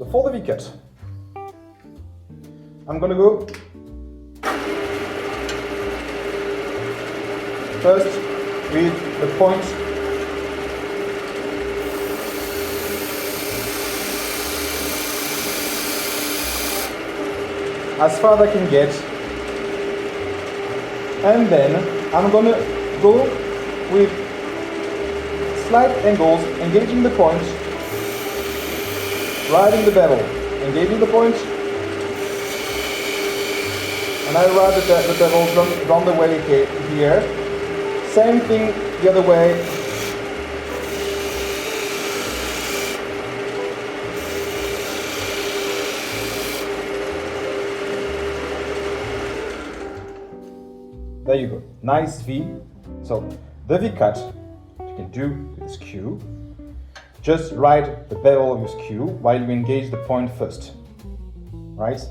So for the V cut, I'm gonna go first with the point as far as I can get, and then I'm gonna go with slight angles, engaging the point, riding the bevel, engaging the point, and I ride the bevel down the way here. Same thing the other way. There you go, nice V. So the V cut you can do with the skew. Just ride the bevel of your skew while you engage the point first, right?